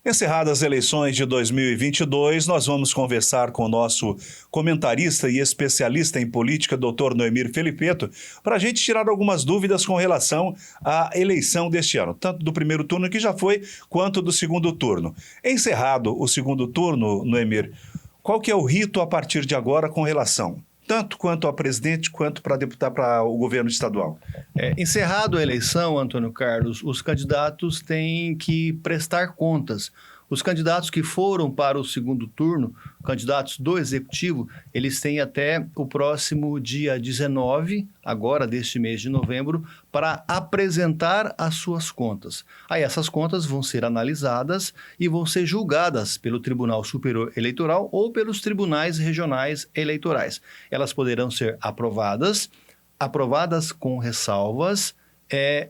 Encerradas as eleições de 2022, nós vamos conversar com o nosso comentarista e especialista em política, Dr. Noemir Felipeto, para a gente tirar algumas dúvidas com relação à eleição deste ano, tanto do primeiro turno que já foi, quanto do segundo turno. Encerrado o segundo turno, Noemir, qual que é o rito a partir de agora com relação tanto quanto a presidente, quanto para deputado para o governo estadual? Encerrado a eleição, Antônio Carlos, os candidatos têm que prestar contas. Os candidatos que foram para o segundo turno, candidatos do Executivo, eles têm até o próximo dia 19, agora deste mês de novembro, para apresentar as suas contas. Aí essas contas vão ser analisadas e vão ser julgadas pelo Tribunal Superior Eleitoral ou pelos tribunais regionais eleitorais. Elas poderão ser aprovadas com ressalvas,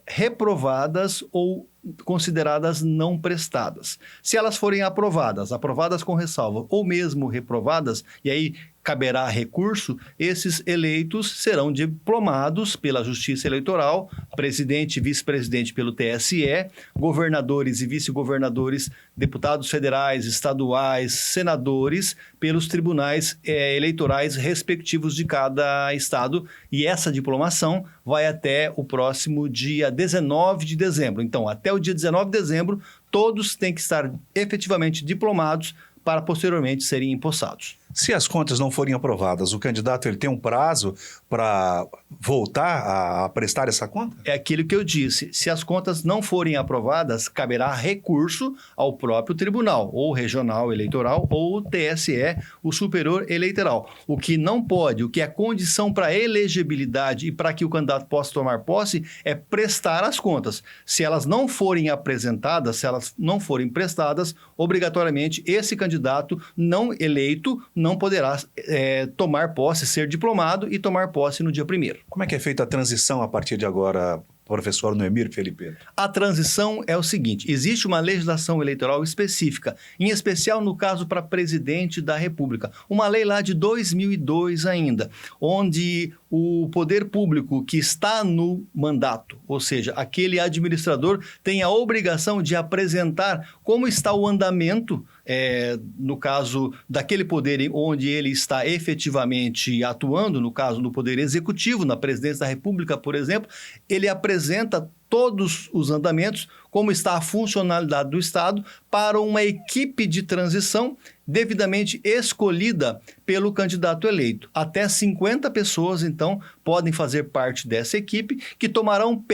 reprovadas ou consideradas não prestadas. Se elas forem aprovadas com ressalva ou mesmo reprovadas, e aí caberá recurso, esses eleitos serão diplomados pela Justiça Eleitoral, presidente e vice-presidente pelo TSE, governadores e vice-governadores, deputados federais, estaduais, senadores, pelos tribunais eleitorais respectivos de cada estado, e essa diplomação vai até o próximo dia 19 de dezembro. Então, até o dia 19 de dezembro, todos têm que estar efetivamente diplomados para posteriormente serem empossados. Se as contas não forem aprovadas, o candidato ele tem um prazo para voltar a prestar essa conta? É aquilo que eu disse. Se as contas não forem aprovadas, caberá recurso ao próprio tribunal, ou regional eleitoral, ou o TSE, o Superior Eleitoral. O que não pode, o que é condição para elegibilidade e para que o candidato possa tomar posse, é prestar as contas. Se elas não forem apresentadas, se elas não forem prestadas, obrigatoriamente esse candidato não eleito não poderá tomar posse, ser diplomado e tomar posse no dia 1º. Como é que é feita a transição a partir de agora, professor Noemir Felipeto? A transição é o seguinte: existe uma legislação eleitoral específica, em especial no caso para presidente da República, uma lei lá de 2002 ainda, onde o poder público que está no mandato, ou seja, aquele administrador, tem a obrigação de apresentar como está o andamento, no caso daquele poder onde ele está efetivamente atuando, no caso do poder executivo, na presidência da República, por exemplo, ele apresenta todos os andamentos, como está a funcionalidade do Estado, para uma equipe de transição devidamente escolhida pelo candidato eleito. Até 50 pessoas, então, podem fazer parte dessa equipe, que tomarão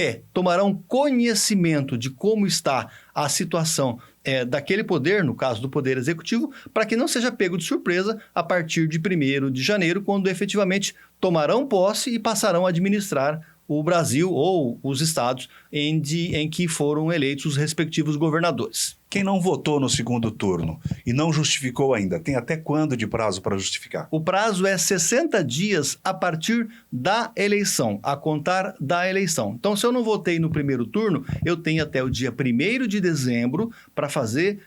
conhecimento de como está a situação daquele poder, no caso do Poder Executivo, para que não seja pego de surpresa a partir de 1º de janeiro, quando efetivamente tomarão posse e passarão a administrar o Brasil ou os estados em que foram eleitos os respectivos governadores. Quem não votou no segundo turno e não justificou ainda, tem até quando de prazo para justificar? O prazo é 60 dias a partir da eleição, a contar da eleição. Então, se eu não votei no primeiro turno, eu tenho até o dia 1º de dezembro para fazer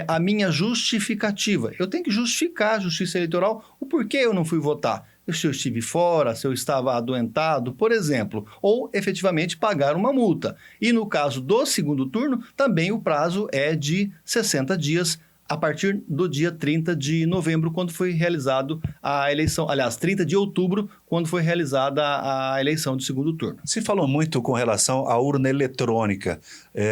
a minha justificativa. Eu tenho que justificar à Justiça Eleitoral o porquê eu não fui votar. Se eu estive fora, se eu estava adoentado, por exemplo, ou efetivamente pagar uma multa. E no caso do segundo turno, também o prazo é de 60 dias a partir do dia 30 de novembro, quando foi realizado a eleição, aliás, 30 de outubro, quando foi realizada a eleição de segundo turno. Se falou muito com relação à urna eletrônica,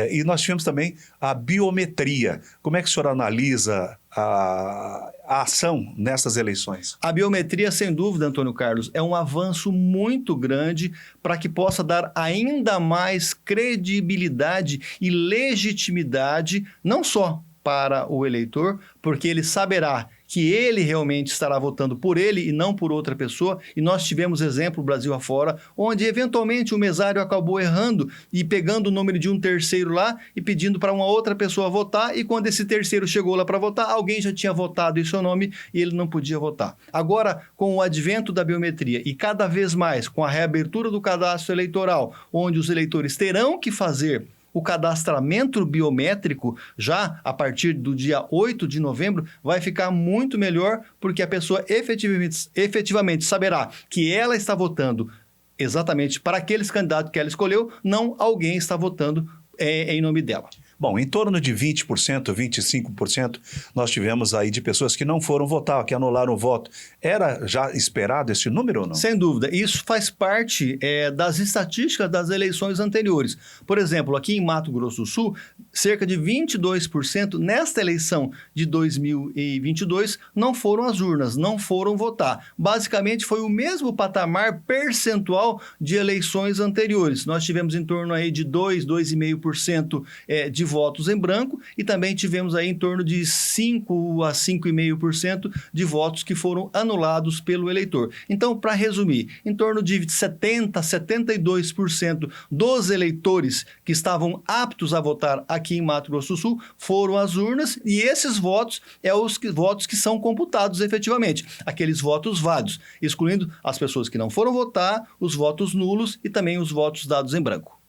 e nós tivemos também a biometria. Como é que o senhor analisa a ação nessas eleições? A biometria, sem dúvida, Antônio Carlos, é um avanço muito grande para que possa dar ainda mais credibilidade e legitimidade, não só para o eleitor, porque ele saberá que ele realmente estará votando por ele e não por outra pessoa. E nós tivemos exemplo, Brasil afora, onde eventualmente o mesário acabou errando e pegando o nome de um terceiro lá e pedindo para uma outra pessoa votar, e quando esse terceiro chegou lá para votar, alguém já tinha votado em seu nome e ele não podia votar. Agora, com o advento da biometria e cada vez mais com a reabertura do cadastro eleitoral, onde os eleitores terão que fazer o cadastramento biométrico, já a partir do dia 8 de novembro, vai ficar muito melhor, porque a pessoa efetivamente saberá que ela está votando exatamente para aqueles candidatos que ela escolheu, não alguém está votando em nome dela. Bom, em torno de 20%, 25%, nós tivemos aí de pessoas que não foram votar, que anularam o voto. Era já esperado esse número ou não? Sem dúvida. Isso faz parte das estatísticas das eleições anteriores. Por exemplo, aqui em Mato Grosso do Sul, cerca de 22% nesta eleição de 2022 não foram às urnas, não foram votar. Basicamente, foi o mesmo patamar percentual de eleições anteriores. Nós tivemos em torno aí de 2,5% de votos em branco e também tivemos aí em torno de 5 a 5,5% de votos que foram anulados pelo eleitor. Então, para resumir, em torno de 70 a 72% dos eleitores que estavam aptos a votar aqui em Mato Grosso do Sul foram às urnas e esses votos votos que são computados efetivamente, aqueles votos válidos, excluindo as pessoas que não foram votar, os votos nulos e também os votos dados em branco.